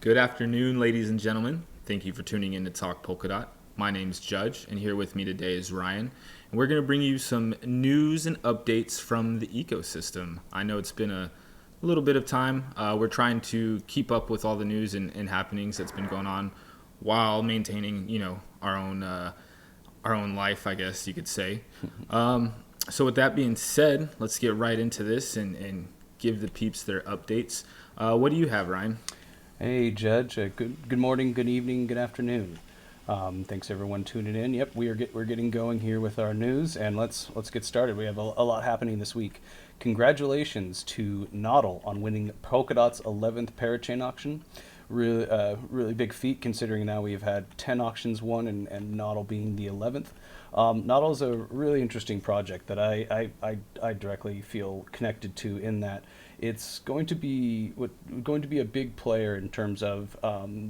Good afternoon, ladies and gentlemen. Thank you for tuning in to Talk Polkadot. My name's Judge, and here with me today is Ryan. And we're going to bring you some news and updates from the ecosystem. I know it's been a little bit of time. We're trying to keep up with all the news and happenings that's been going on while maintaining, our own life, I guess you could say. So with that being said, let's get right into this and give the peeps their updates. What do you have, Ryan? Hey, Judge. Good morning, good evening, good afternoon. Thanks everyone tuning in. Yep, we're getting going here with our news, and let's get started. We have a lot happening this week. Congratulations to Nodle on winning Polkadot's 11th parachain auction. Really big feat considering now we've had 10 auctions won and Nodle being the 11th. Nodle is a really interesting project that I directly feel connected to in that it's going to be a big player in terms of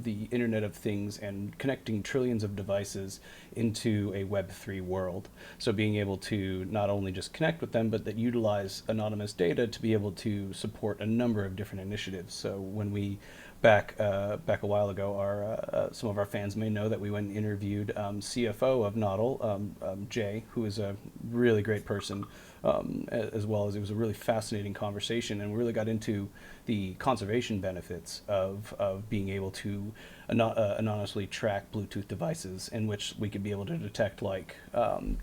the Internet of Things and connecting trillions of devices into a Web3 world. So being able to not only just connect with them, but that utilize anonymous data to be able to support a number of different initiatives. So when we back a while ago, some of our fans may know that we went and interviewed CFO of Nodle, Jay, who is a really great person, as well as it was a really fascinating conversation, and we really got into the conservation benefits of being able to anonymously track Bluetooth devices, in which we could be able to detect like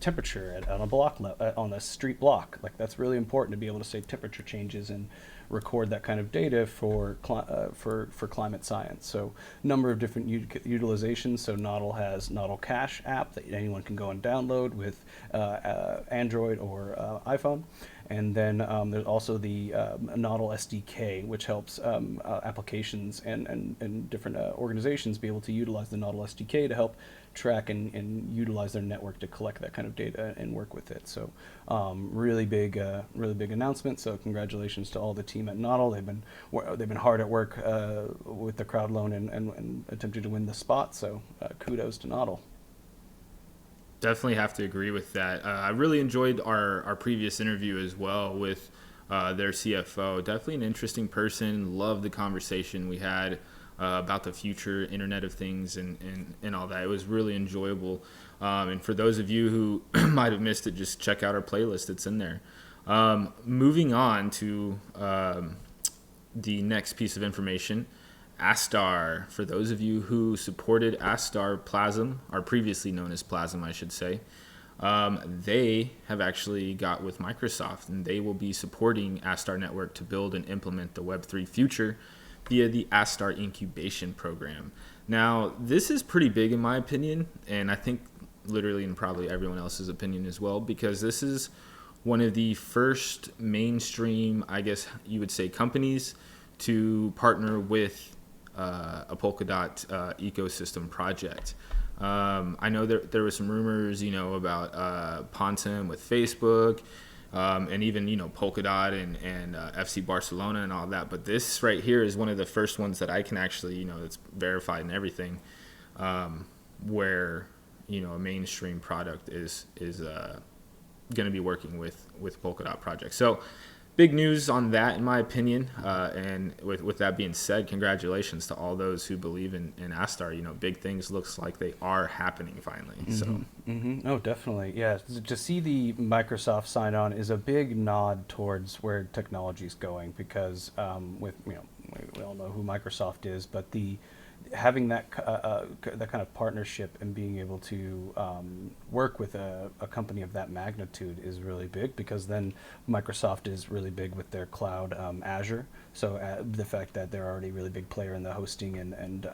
temperature on a on a street block. Like that's really important to be able to say temperature changes and record that kind of data for climate science. So number of different utilizations. So Nodle has Nodle Cache app that anyone can go and download with Android or iPhone. And then there's also the Nodle SDK, which helps applications and different organizations be able to utilize the Nodle SDK to help track and utilize their network to collect that kind of data and work with it. So really big announcement. So congratulations to all the team at Nodle. They've been hard at work with the crowd loan and attempting to win the spot. So kudos to Nodle. Definitely have to agree with that. I really enjoyed our previous interview as well with their CFO. Definitely an interesting person. Loved the conversation we had about the future Internet of Things and all that. It was really enjoyable. And for those of you who might have missed it, just check out our playlist. It's in there. Moving on to the next piece of information. Astar, for those of you who supported Astar Plasm, or previously known as Plasm, I should say, they have actually got with Microsoft, and they will be supporting Astar Network to build and implement the Web3 future via the Astar Incubation Program. Now, this is pretty big in my opinion, and I think literally in probably everyone else's opinion as well, because this is one of the first mainstream, I guess you would say, companies to partner with a Polkadot ecosystem project. I know there were some rumors, about Pontem with Facebook, and even, Polkadot and FC Barcelona and all that. But this right here is one of the first ones that I can actually, it's verified and everything, where, a mainstream product is going to be working with Polkadot projects. So big news on that, in my opinion. And with that being said, congratulations to all those who believe in Astar. Big things looks like they are happening finally. Mm-hmm. So, Oh, definitely. Yeah. To see the Microsoft sign on is a big nod towards where technology is going, because we all know who Microsoft is, but having that kind of partnership and being able to work with a company of that magnitude is really big, because then Microsoft is really big with their cloud, Azure. So the fact that they're already a really big player in the hosting and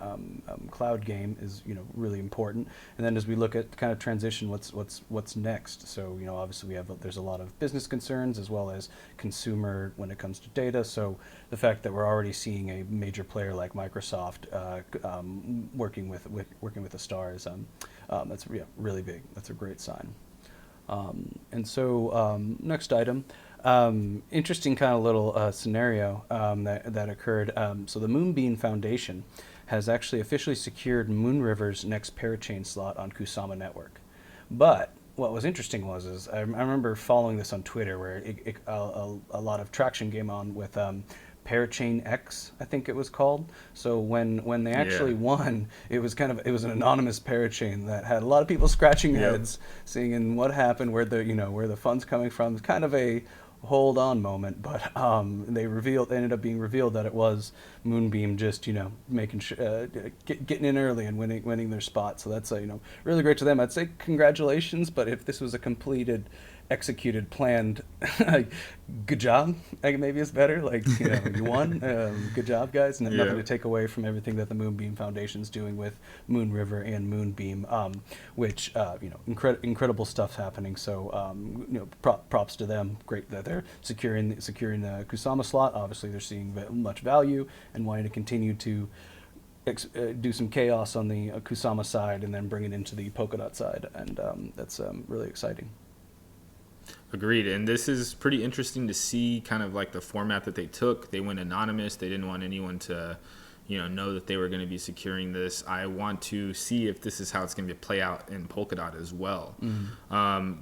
cloud game is really important. And then as we look at kind of transition, what's next? So obviously there's a lot of business concerns as well as consumer when it comes to data. So the fact that we're already seeing a major player like Microsoft working with Astar is that's really big. That's a great sign. And so next item, interesting kind of little scenario that occurred. So the Moonbeam Foundation has actually officially secured Moon River's next parachain slot on Kusama network. But what was interesting I remember following this on Twitter, where a lot of traction came on with Parachain X, I think it was called. So when they actually Yeah. won, it was an anonymous parachain that had a lot of people scratching Yep. heads, seeing what happened, where the funds coming from. It's kind of a hold on moment, but they ended up being revealed that it was Moonbeam just making getting in early and winning their spot. So that's really great to them. I'd say congratulations, but if this was a completed, executed, planned, good job. Maybe it's better. You won. Good job, guys. And nothing Yeah. to take away from everything that the Moonbeam Foundation's doing with Moon River and Moonbeam, which incredible stuff happening. So props to them. Great that they're securing the Kusama slot. Obviously, they're seeing much value and wanting to continue to do some chaos on the Kusama side and then bring it into the Polkadot side, and that's really exciting. Agreed. And this is pretty interesting to see kind of like the format that they took. They went anonymous. They didn't want anyone to, know that they were going to be securing this. I want to see if this is how it's going to play out in Polkadot as well.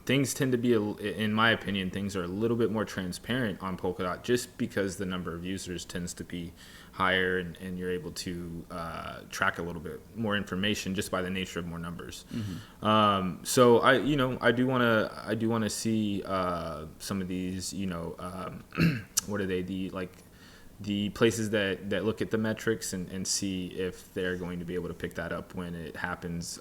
Things tend to be, in my opinion, things are a little bit more transparent on Polkadot just because the number of users tends to be higher, and you're able to track a little bit more information just by the nature of more numbers. So I do want to see some of these, what are they, the places that look at the metrics and see if they're going to be able to pick that up when it happens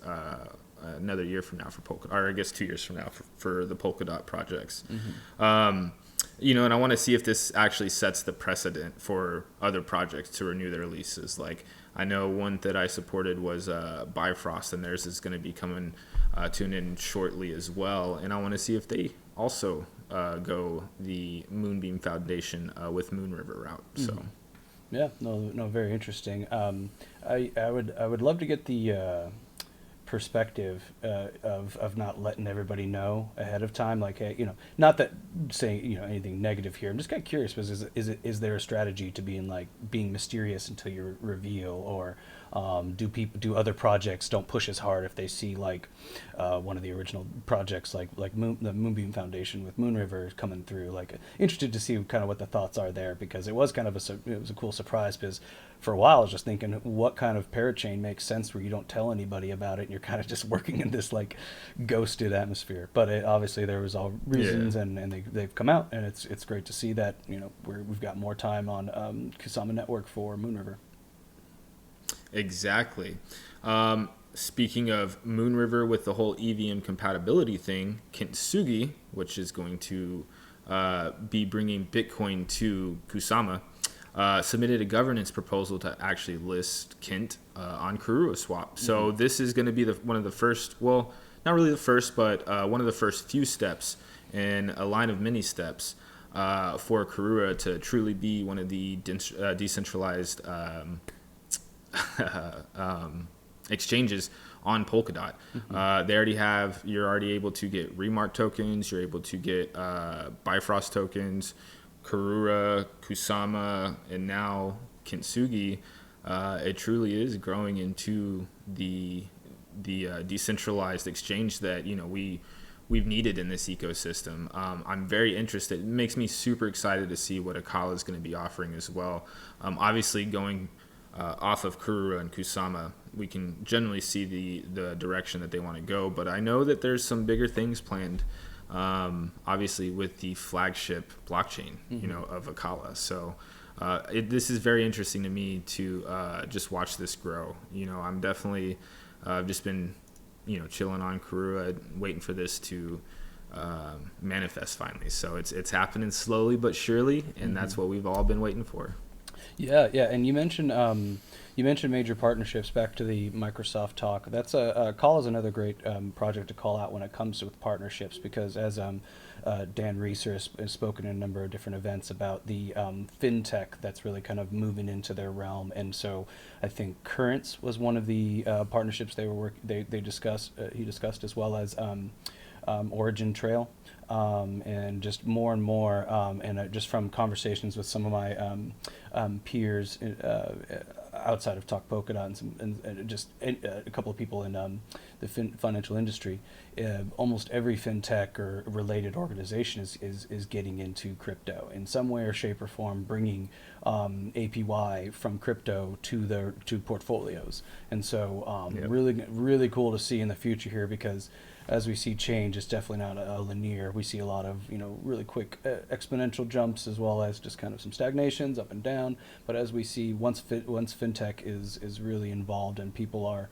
another year from now for Polkadot, or I guess 2 years from now for the Polkadot projects. And I want to see if this actually sets the precedent for other projects to renew their leases. Like, I know one that I supported was Bifrost, and theirs is going to be coming to an end shortly as well. And I want to see if they also go the Moonbeam Foundation with Moon River route. So, Yeah, no, very interesting. I would love to get the perspective of not letting everybody know ahead of time. Like, hey, not that saying anything negative here. I'm just kind of curious, because is there a strategy to being mysterious until you reveal, or do other projects don't push as hard if they see one of the original projects the Moonbeam Foundation with Moon River coming through? Like, interested to see kind of what the thoughts are there, because it was kind of it was a cool surprise. Because for a while I was just thinking, what kind of parachain makes sense where you don't tell anybody about it and you're kind of just working in this ghosted atmosphere? But obviously there was all reasons, and they've come out, and it's great to see that we've got more time on Kusama Network for Moon River. Exactly. Speaking of Moon River with the whole EVM compatibility thing, Kintsugi, which is going to be bringing Bitcoin to Kusama, submitted a governance proposal to actually list Kint on Karura Swap. So this is going to be one of the first, well, not really the first, but one of the first few steps in a line of many steps for Karura to truly be one of the decentralized exchanges on Polkadot. You're already able to get Remark tokens, you're able to get Bifrost tokens, Karura, Kusama, and now Kintsugi. It truly is growing into the decentralized exchange that we've needed in this ecosystem. I'm very interested. It makes me super excited to see what Acala is going to be offering as well. Obviously, going off of Karura and Kusama, we can generally see the direction that they want to go. But I know that there's some bigger things planned, obviously with the flagship blockchain, of Acala. So this is very interesting to me to just watch this grow. I'm definitely just been, chilling on Karura, waiting for this to manifest finally. So it's happening slowly but surely, and that's what we've all been waiting for. Yeah, and you mentioned major partnerships. Back to the Microsoft talk. That's Call is another great project to call out when it comes to with partnerships, because as Dan Reeser has spoken in a number of different events about the fintech that's really kind of moving into their realm, and so I think Currents was one of the partnerships they discussed. He discussed, as well as Origin Trail, and just more and more, and just from conversations with some of my peers, outside of Talk Polkadot and just a couple of people in the financial industry, almost every fintech or related organization is getting into crypto in some way or shape or form, bringing APY from crypto to portfolios. And so Yep. really cool to see in the future here, because as we see change, it's definitely not a linear. We see a lot of really quick exponential jumps, as well as just kind of some stagnations up and down. But as we see, once fintech is really involved and people are,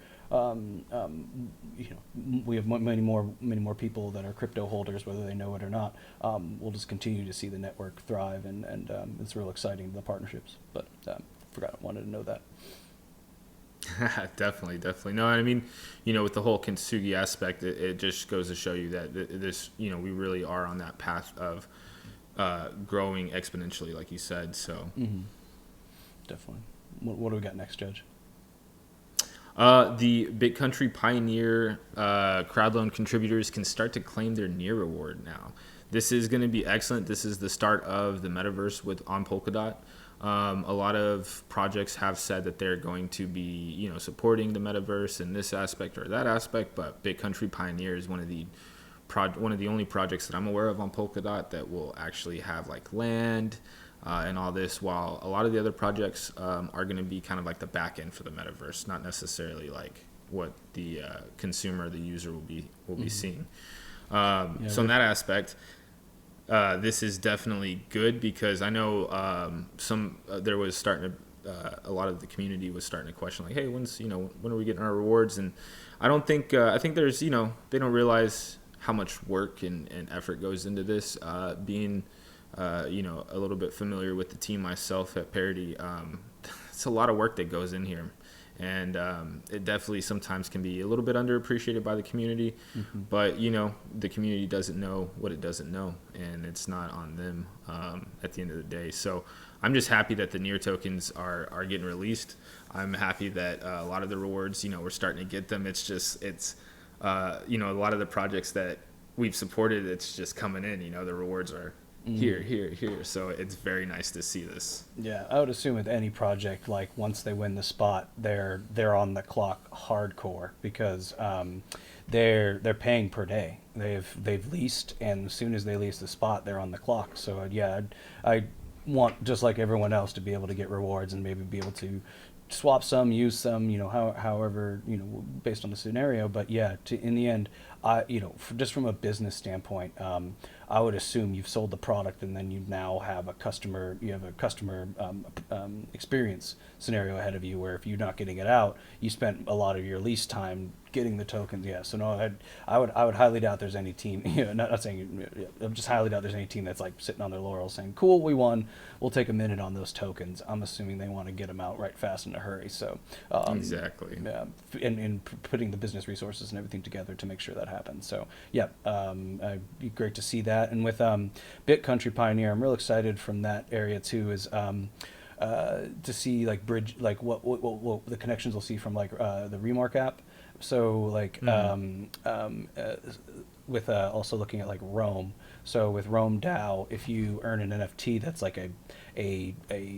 we have many more people that are crypto holders, whether they know it or not. We'll just continue to see the network thrive, and it's real exciting, the partnerships. But wanted to know that. Definitely. No, I mean, with the whole kintsugi aspect, it just goes to show you that this, we really are on that path of growing exponentially, like you said. So Definitely. What do we got next, Judge? The BitCountry Pioneer crowd loan contributors can start to claim their near reward now. This is going to be excellent. This is the start of the metaverse on Polkadot. A lot of projects have said that they're going to be, supporting the metaverse in this aspect or that aspect, but BitCountry Pioneer is one of the only projects that I'm aware of on Polkadot that will actually have like land and all this, while a lot of the other projects are going to be kind of like the back end for the metaverse, not necessarily like what the consumer, the user will be seeing. So in that aspect, this is definitely good, because I know there was starting to a lot of the community was starting to question, like, hey, when are we getting our rewards? And I don't think I think there's they don't realize how much work and effort goes into this. Being a little bit familiar with the team myself at Parity, it's a lot of work that goes in here. And it definitely sometimes can be a little bit underappreciated by the community, but the community doesn't know what it doesn't know, and it's not on them at the end of the day. So I'm just happy that the near tokens are getting released. I'm happy that a lot of the rewards, we're starting to get them. It's just a lot of the projects that we've supported, it's just coming in. The rewards are here. So it's very nice to see this. Yeah, I would assume with any project, like once they win the spot, they're on the clock hardcore, because they're paying per day. They've leased, and as soon as they lease the spot, they're on the clock. So yeah, I want, just like everyone else, to be able to get rewards and maybe be able to swap some, use some, however, based on the scenario. But yeah, in the end, just from a business standpoint, I would assume you've sold the product, and then you now have a customer experience scenario ahead of you, where if you're not getting it out, you spent a lot of your lease time getting the tokens. Yeah, so no, I would highly doubt there's any team, not saying, I'm just highly doubt there's any team that's like sitting on their laurels saying, cool, we won, we'll take a minute on those tokens. I'm assuming they want to get them out right fast in a hurry. So exactly. Yeah, and putting the business resources and everything together to make sure that happens. So yeah, it'd be great to see that. And with BitCountry Pioneer, I'm real excited from that area too, is to see like bridge, like what the connections we'll see from like the Remark app. So like with also looking at like Roam. So with Roam DAO, if you earn an NFT that's like a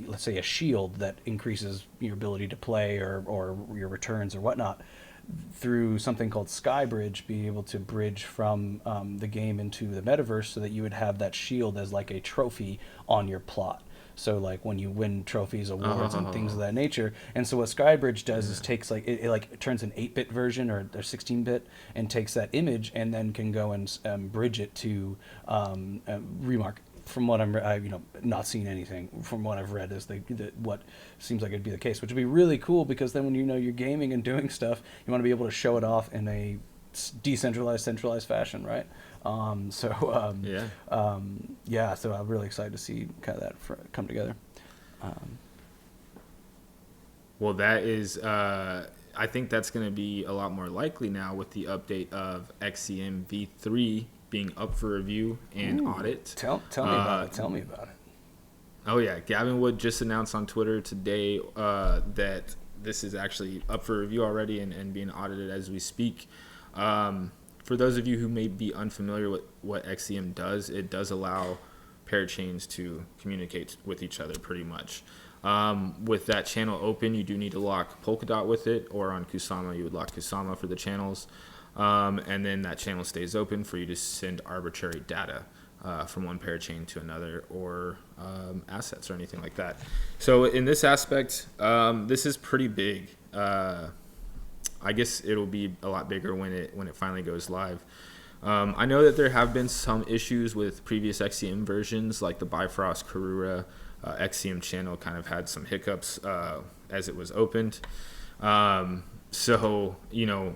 let's say a shield that increases your ability to play or your returns or whatnot, through something called Skybridge, be able to bridge from the game into the metaverse, so that you would have that shield as like a trophy on your plot. So like when you win trophies, awards, and things of that nature. And so what Skybridge does is takes like it like turns an 8-bit version or 16-bit, and takes that image and then can go and bridge it to Remark. From what I've not seen anything. From what I've read, is what seems like it'd be the case, which would be really cool, because then when you're gaming and doing stuff, you want to be able to show it off in a decentralized, centralized fashion, right? So I'm really excited to see kind of that come together. Well, that is, I think that's going to be a lot more likely now with the update of XCM v3 being up for review and audit. Tell me about it. Tell me about it. Oh yeah, Gavin Wood just announced on Twitter today that this is actually up for review already and being audited as we speak. For those of you who may be unfamiliar with what XCM does, it does allow parachains to communicate with each other pretty much. With that channel open, you do need to lock Polkadot with it, or on Kusama, you would lock Kusama for the channels. And then that channel stays open for you to send arbitrary data from one parachain to another, or assets or anything like that. So in this aspect, this is pretty big. I guess it'll be a lot bigger when it finally goes live. I know that there have been some issues with previous XCM versions, like the Bifrost Karura XCM channel kind of had some hiccups as it was opened. So,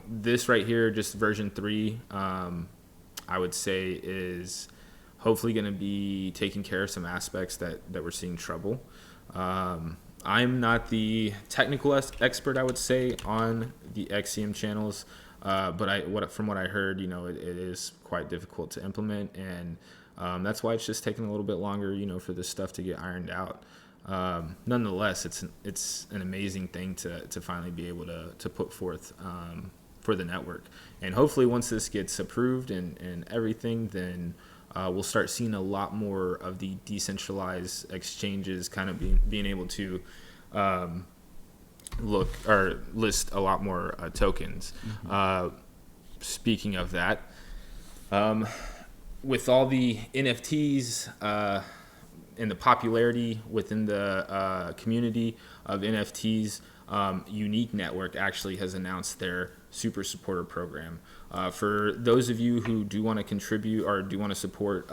this right here, just version 3, I would say is hopefully going to be taking care of some aspects that we're seeing trouble. I'm not the technical expert, I would say, on the XCM channels, but from what I heard, it is quite difficult to implement, and that's why it's just taking a little bit longer, for this stuff to get ironed out. Nonetheless, it's an amazing thing to finally be able to put forth for the network, and hopefully once this gets approved and everything, then we'll start seeing a lot more of the decentralized exchanges kind of being able to look or list a lot more tokens. Speaking of that, with all the NFTs and the popularity within the community of NFTs, Unique Network actually has announced their Super Supporter Program. For those of you who do want to contribute or do want to support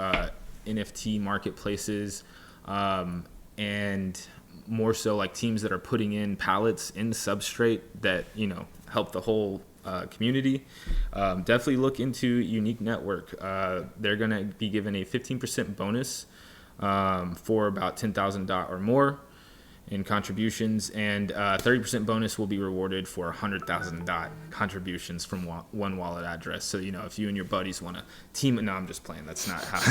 NFT marketplaces, and more so like teams that are putting in pallets in Substrate that help the whole community, definitely look into Unique Network. They're going to be given a 15% bonus for about 10,000 DOT or more in contributions, and 30% bonus will be rewarded for 100,000 DOT contributions from one wallet address. So if you and your buddies want to team it, no, I'm just playing. That's not how.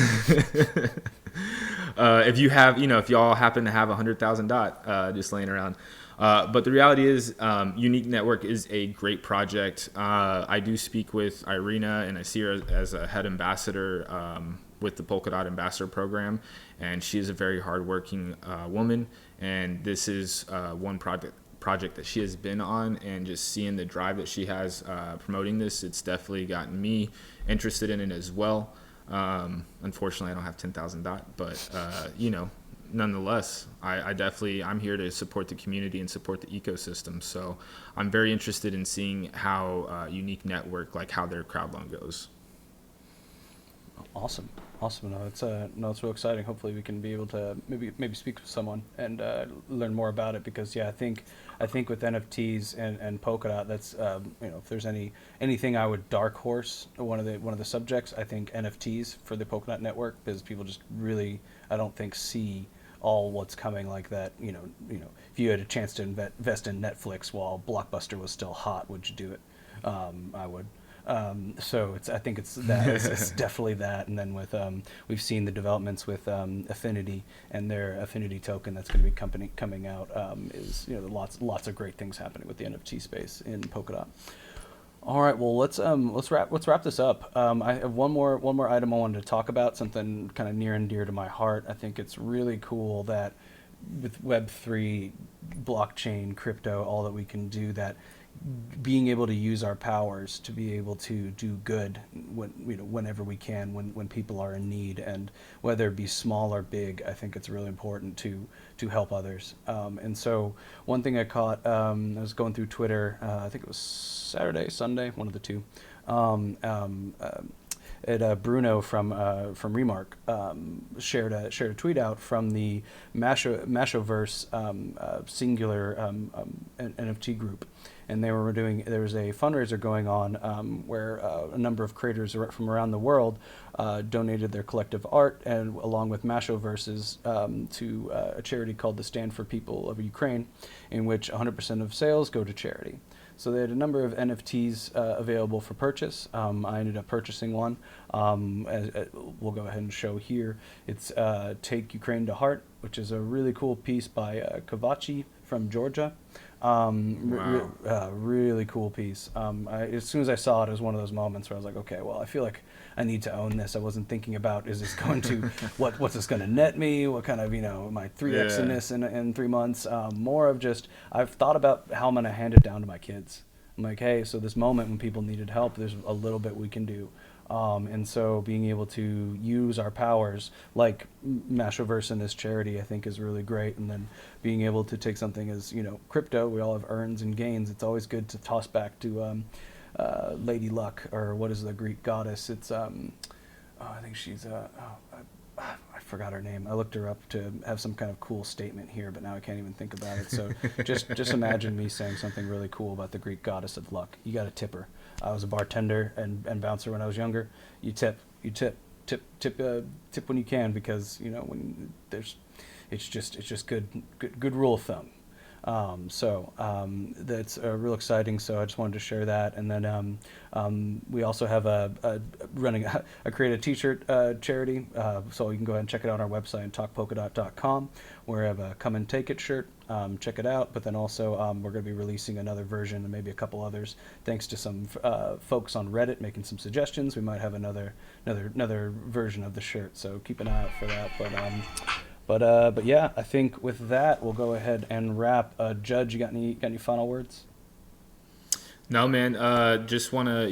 If you have, if y'all happen to have 100,000 DOT just laying around. But the reality is, Unique Network is a great project. I do speak with Irina, and I see her as a head ambassador with the Polkadot Ambassador Program, and she is a very hardworking woman. And this is one project that she has been on, and just seeing the drive that she has promoting this, it's definitely gotten me interested in it as well. Unfortunately, I don't have 10,000 DOT, but nonetheless, I'm here to support the community and support the ecosystem. So I'm very interested in seeing how Unique Network, like how their crowd loan goes. Awesome. No, it's real exciting. Hopefully, we can be able to maybe speak with someone and learn more about it, because I think with NFTs and Polkadot, that's if there's anything I would dark horse one of the subjects, I think NFTs for the Polkadot network, because people just really, I don't think, see all what's coming like that. If you had a chance to invest in Netflix while Blockbuster was still hot, would you do it? I would. So I think it's that. It's definitely that. And then with we've seen the developments with Affinity and their Affinity token that's going to be coming out. Is lots of great things happening with the NFT space in Polkadot. All right, well let's wrap this up. I have one more item I wanted to talk about, something kind of near and dear to my heart. I think it's really cool that with Web3, blockchain, crypto, all that we can do, that being able to use our powers to be able to do good whenever we can, when people are in need, and whether it be small or big, I think it's really important to help others. And so one thing I caught, I was going through Twitter, I think it was Saturday, Sunday, one of the two. Bruno from Remark shared a tweet out from the Mashoverse singular NFT group, and there was a fundraiser going on where a number of creators from around the world donated their collective art, and along with Mashoverses, to a charity called the Stand for People of Ukraine, in which 100% of sales go to charity. So they had a number of NFTs available for purchase. I ended up purchasing one. We'll go ahead and show here. It's Take Ukraine to Heart, which is a really cool piece by Kavachi from Georgia. Wow. Really cool piece. As soon as I saw it, it was one of those moments where I was like, okay, well, I feel like I need to own this. I wasn't thinking about, is this going to, what's this going to net me? What kind of, am I 3X in Yeah. this in 3 months? More of just, I've thought about how I'm going to hand it down to my kids. I'm like, hey, so this moment when people needed help, there's a little bit we can do. And so being able to use our powers, like Mashoverse and this charity, I think is really great. And then being able to take something as, crypto, we all have earns and gains. It's always good to toss back to Lady Luck, or what is the Greek goddess? It's, I think she's, I forgot her name. I looked her up to have some kind of cool statement here, but now I can't even think about it. So just imagine me saying something really cool about the Greek goddess of luck. You got to tip her. I was a bartender and bouncer when I was younger. You tip when you can, because when there's, it's just good rule of thumb. That's real exciting. So I just wanted to share that. And then we also have a running a create a t-shirt charity. So you can go ahead and check it out on our website, talkpolkadot.com. We have a come and take it shirt. Check it out. But then also we're going to be releasing another version and maybe a couple others. Thanks to some folks on Reddit making some suggestions, we might have another version of the shirt. So keep an eye out for that. But yeah, I think with that we'll go ahead and wrap. Judge, you got any final words? No, man. Just want to,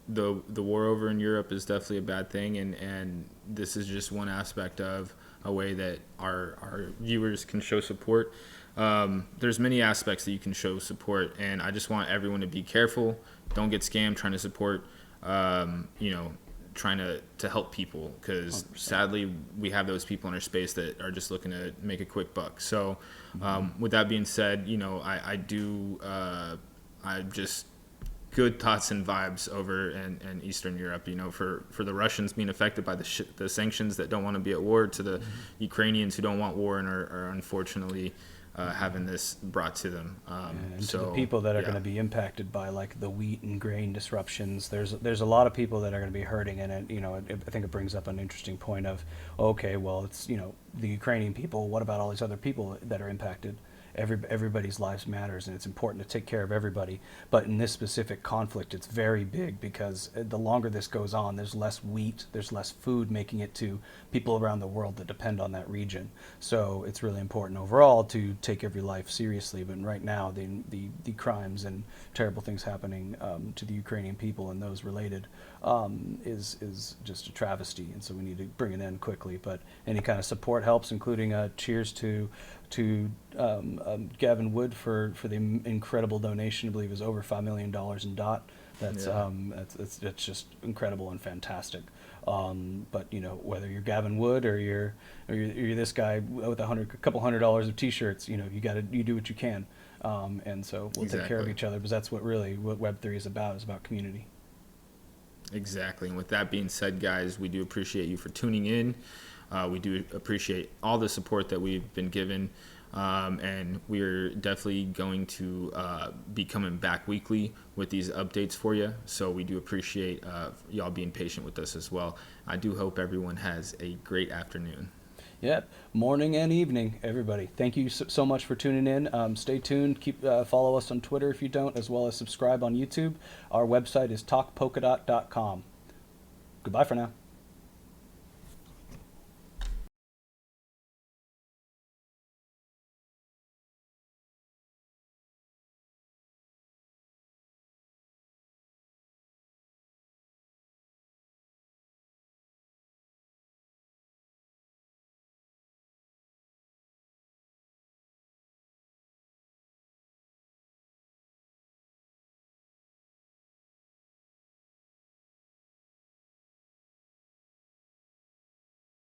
the war over in Europe is definitely a bad thing, and this is just one aspect of a way that our viewers can show support. There's many aspects that you can show support, and I just want everyone to be careful. Don't get scammed trying to support, trying to help people, because sadly we have those people in our space that are just looking to make a quick buck. So with that being said, I just good thoughts and vibes over in Eastern Europe, for the Russians being affected by the sanctions that don't want to be at war, to the Ukrainians who don't want war and are unfortunately having this brought to them. And to the people that are going to be impacted by like the wheat and grain disruptions, there's a lot of people that are going to be hurting, and I think it brings up an interesting point of, okay, well, it's the Ukrainian people. What about all these other people that are impacted? Everybody's lives matters, and it's important to take care of everybody. But in this specific conflict, it's very big, because the longer this goes on, there's less wheat, there's less food making it to people around the world that depend on that region. So it's really important overall to take every life seriously. But right now, the crimes and terrible things happening to the Ukrainian people and those related is just a travesty, and so we need to bring it in quickly. But any kind of support helps, including cheers to Gavin Wood for the incredible donation. I believe it was over $5 million in DOT. That's just incredible and fantastic. But whether you're Gavin Wood or you're this guy with a couple $100 of T-shirts, you do what you can. And so we'll take care of each other, because that's what Web3 is about community. Exactly. And with that being said, guys, we do appreciate you for tuning in. We do appreciate all the support that we've been given, and we're definitely going to be coming back weekly with these updates for you. So we do appreciate y'all being patient with us as well. I do hope everyone has a great afternoon. Yep, morning and evening, everybody. Thank you so much for tuning in. Stay tuned. Keep follow us on Twitter if you don't, as well as subscribe on YouTube. Our website is talkpolkadot.com. Goodbye for now.